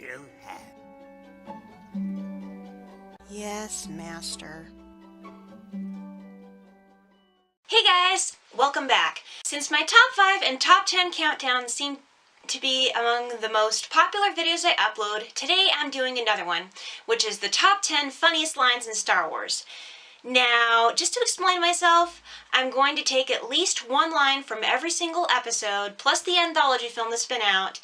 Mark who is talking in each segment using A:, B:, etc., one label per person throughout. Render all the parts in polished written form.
A: still have.
B: Yes, Master.
C: Hey guys, welcome back. Since my top 5 and top 10 countdown seem to be among the most popular videos I upload, today I'm doing another one, which is the top 10 funniest lines in Star Wars. Now, just to explain myself, I'm going to take at least one line from every single episode, plus the anthology film that's been out.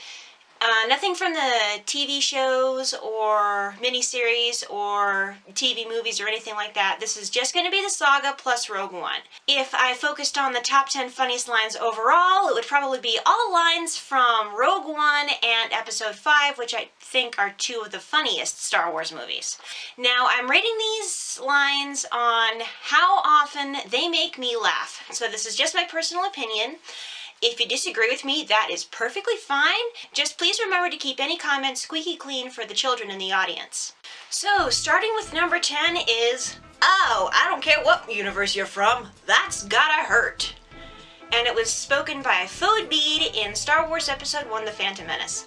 C: Nothing from the TV shows or miniseries or TV movies or anything like that. This is just going to be the saga plus Rogue One. If I focused on the top 10 funniest lines overall, it would probably be all lines from Rogue One and Episode 5, which I think are two of the funniest Star Wars movies. Now, I'm rating these lines on how often they make me laugh. So this is just my personal opinion. If you disagree with me, that is perfectly fine. Just please remember to keep any comments squeaky clean for the children in the audience. So, starting with number 10 is, "Oh, I don't care what universe you're from, that's gotta hurt." And it was spoken by Fode Beed in Star Wars Episode 1, The Phantom Menace.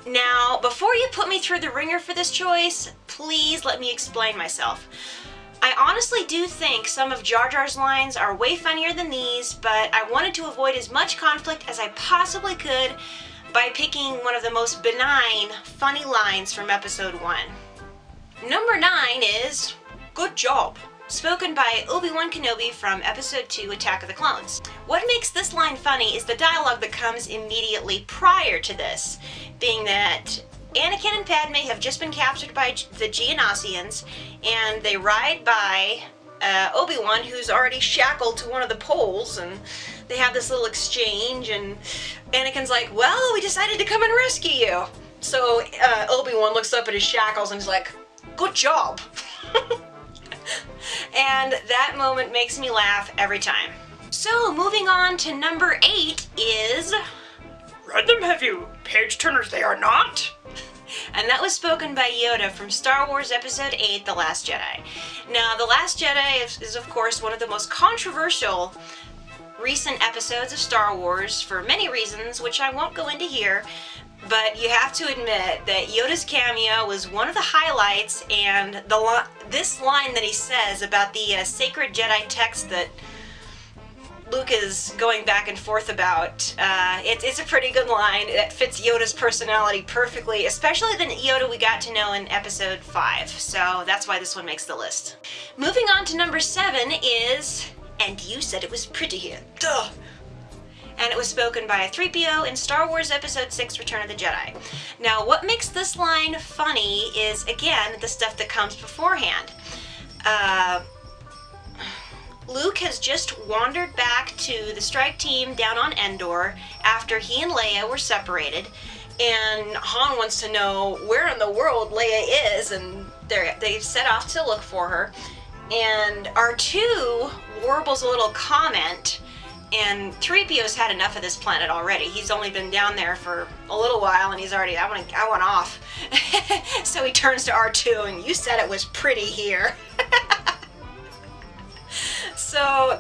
C: Now, before you put me through the ringer for this choice, please let me explain myself. I honestly do think some of Jar Jar's lines are way funnier than these, but I wanted to avoid as much conflict as I possibly could by picking one of the most benign, funny lines from Episode 1. Number 9 is, "Good job," spoken by Obi-Wan Kenobi from Episode 2, Attack of the Clones. What makes this line funny is the dialogue that comes immediately prior to this, being that Anakin and Padme have just been captured by the Geonosians, and they ride by Obi-Wan, who's already shackled to one of the poles, and they have this little exchange, and Anakin's like, "Well, we decided to come and rescue you." So Obi-Wan looks up at his shackles and is like, "Good job." And that moment makes me laugh every time. So moving on to number 8 is, "Read them, have you? Page turners they are not." And that was spoken by Yoda from Star Wars Episode 8, The Last Jedi. Now, The Last Jedi is of course one of the most controversial recent episodes of Star Wars for many reasons, which I won't go into here, but you have to admit that Yoda's cameo was one of the highlights, and this line that he says about the sacred Jedi text that Luke is going back and forth about, it's a pretty good line. It fits Yoda's personality perfectly, especially the Yoda we got to know in Episode 5, so that's why this one makes the list. Moving on to number 7 is, "And you said it was pretty here, duh." And it was spoken by 3PO in Star Wars Episode 6, Return of the Jedi. Now, what makes this line funny is, again, the stuff that comes beforehand. Luke has just wandered back to the strike team down on Endor after he and Leia were separated, and Han wants to know where in the world Leia is, and they set off to look for her, and R2 warbles a little comment, and 3PO's had enough of this planet already. He's only been down there for a little while, and he's already, I want off. So he turns to R2, and "You said it was pretty here." So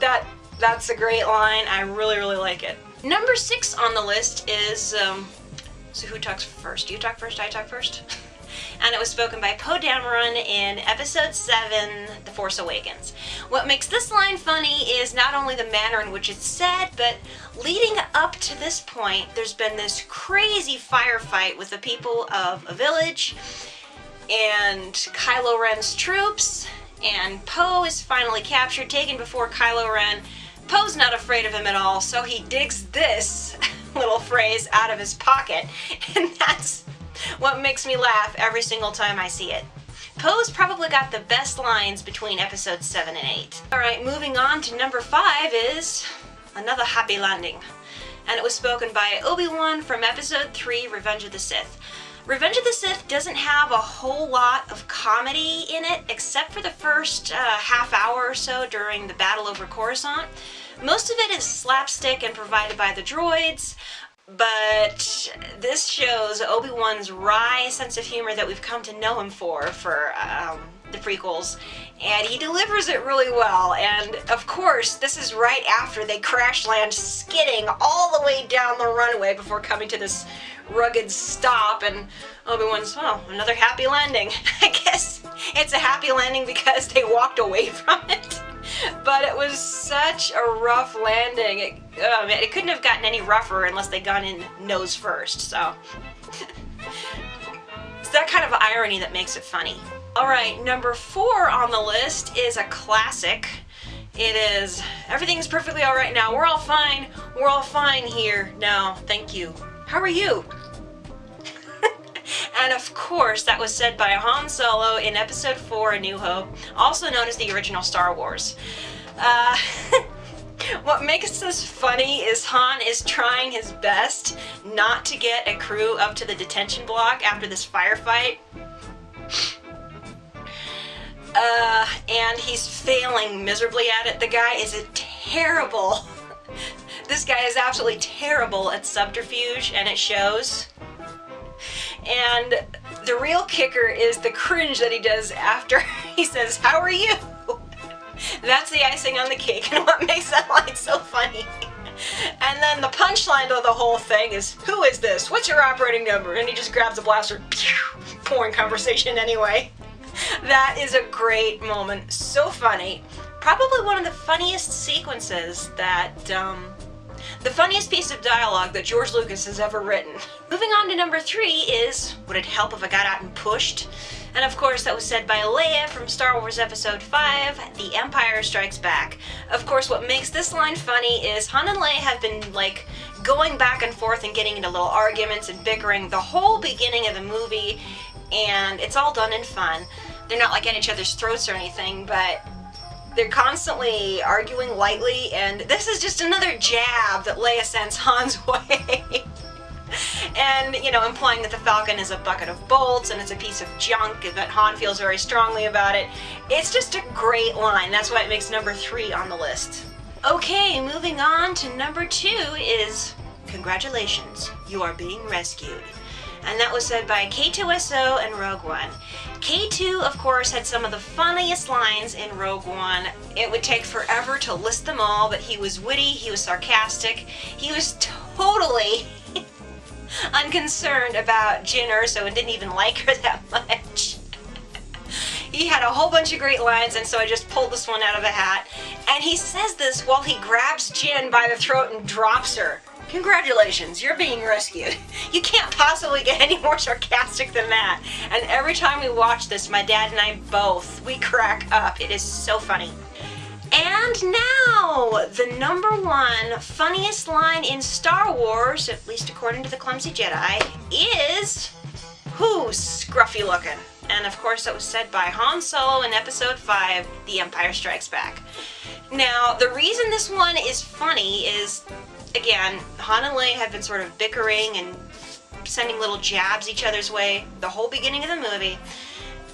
C: that's a great line. I really, really like it. Number 6 on the list is, so who talks first? You talk first, I talk first? And it was spoken by Poe Dameron in Episode 7, The Force Awakens. What makes this line funny is not only the manner in which it's said, but leading up to this point, there's been this crazy firefight with the people of a village and Kylo Ren's troops, and Poe is finally captured, taken before Kylo Ren. Poe's not afraid of him at all, so he digs this little phrase out of his pocket, and that's what makes me laugh every single time I see it. Poe's probably got the best lines between Episodes 7 and 8. Alright, moving on to number 5 is "Another Happy Landing." And it was spoken by Obi-Wan from Episode 3, Revenge of the Sith. Revenge of the Sith doesn't have a whole lot of comedy in it, except for the first half hour or so during the battle over Coruscant. Most of it is slapstick and provided by the droids, but this shows Obi-Wan's wry sense of humor that we've come to know him for the prequels, and he delivers it really well. And of course, this is right after they crash land skidding all the way down the runway before coming to this rugged stop, and Obi-Wan's, well, another happy landing. I guess it's a happy landing because they walked away from it. But it was such a rough landing. It couldn't have gotten any rougher unless they'd gone in nose first, so. It's that kind of irony that makes it funny. Alright, number 4 on the list is a classic. It is, everything's perfectly alright now. We're all fine. We're all fine here. No, thank you. How are you? And of course, that was said by Han Solo in Episode 4, A New Hope, also known as the original Star Wars. What makes this funny is Han is trying his best not to get a crew up to the detention block after this firefight. And he's failing miserably at it. The guy is terrible. This guy is absolutely terrible at subterfuge, and it shows. And the real kicker is the cringe that he does after he says, "How are you?" That's the icing on the cake and what makes that line so funny. And then the punchline of the whole thing is, "Who is this? What's your operating number?" And he just grabs a blaster, pouring conversation anyway. That is a great moment. So funny. Probably one of the funniest sequences that, the funniest piece of dialogue that George Lucas has ever written. Moving on to number 3 is, would it help if I got out and pushed? And of course that was said by Leia from Star Wars Episode 5, The Empire Strikes Back. Of course what makes this line funny is Han and Leia have been like going back and forth and getting into little arguments and bickering the whole beginning of the movie, and it's all done in fun. They're not like at each other's throats or anything, but they're constantly arguing lightly, and this is just another jab that Leia sends Han's way. And, you know, implying that the Falcon is a bucket of bolts and it's a piece of junk, and that Han feels very strongly about it. It's just a great line. That's why it makes number 3 on the list. Okay, moving on to number 2 is, congratulations, you are being rescued. And that was said by K2SO and Rogue One. K2, of course, had some of the funniest lines in Rogue One. It would take forever to list them all, but he was witty, he was sarcastic, he was totally unconcerned about Jyn Erso and didn't even like her that much. He had a whole bunch of great lines, and so I just pulled this one out of the hat. And he says this while he grabs Jyn by the throat and drops her. Congratulations, you're being rescued. You can't possibly get any more sarcastic than that. And every time we watch this, my dad and I both, we crack up. It is so funny. And now, the number 1 funniest line in Star Wars, at least according to the Clumsy Jedi, is, who's scruffy looking? And of course that was said by Han Solo in Episode 5, The Empire Strikes Back. Now, the reason this one is funny is, again, Han and Leia have been sort of bickering and sending little jabs each other's way the whole beginning of the movie.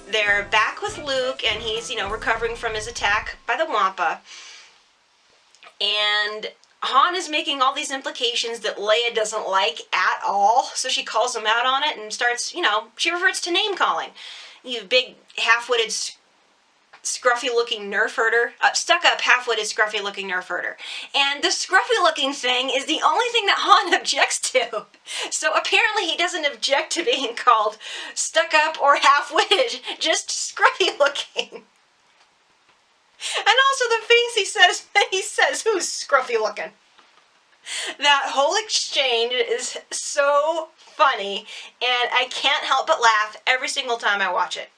C: They're back with Luke, and he's, you know, recovering from his attack by the Wampa. And Han is making all these implications that Leia doesn't like at all, so she calls him out on it and starts, you know, she reverts to name-calling. You big, half-witted, scruffy-looking nerf herder. Stuck-up, half-witted, scruffy-looking nerf herder. And the scruffy-looking thing is the only thing that Han objects to. So apparently he doesn't object to being called stuck-up or half-witted, just scruffy-looking. And also the things he says, who's scruffy-looking? That whole exchange is so funny, and I can't help but laugh every single time I watch it.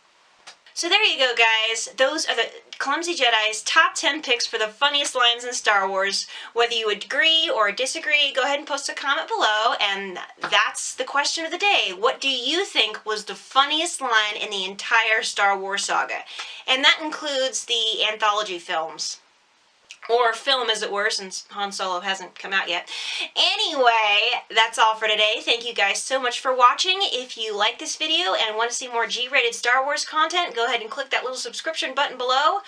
C: So there you go, guys. Those are the Clumsy Jedi's top 10 picks for the funniest lines in Star Wars. Whether you agree or disagree, go ahead and post a comment below, and that's the question of the day. What do you think was the funniest line in the entire Star Wars saga? And that includes the anthology films. Or film, as it were, since Han Solo hasn't come out yet. Anyway, that's all for today. Thank you guys so much for watching. If you like this video and want to see more G-rated Star Wars content, go ahead and click that little subscription button below.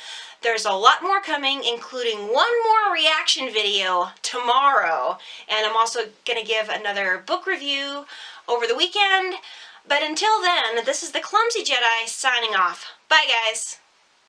C: There's a lot more coming, including one more reaction video tomorrow. And I'm also going to give another book review over the weekend. But until then, this is the Clumsy Jedi signing off. Bye, guys.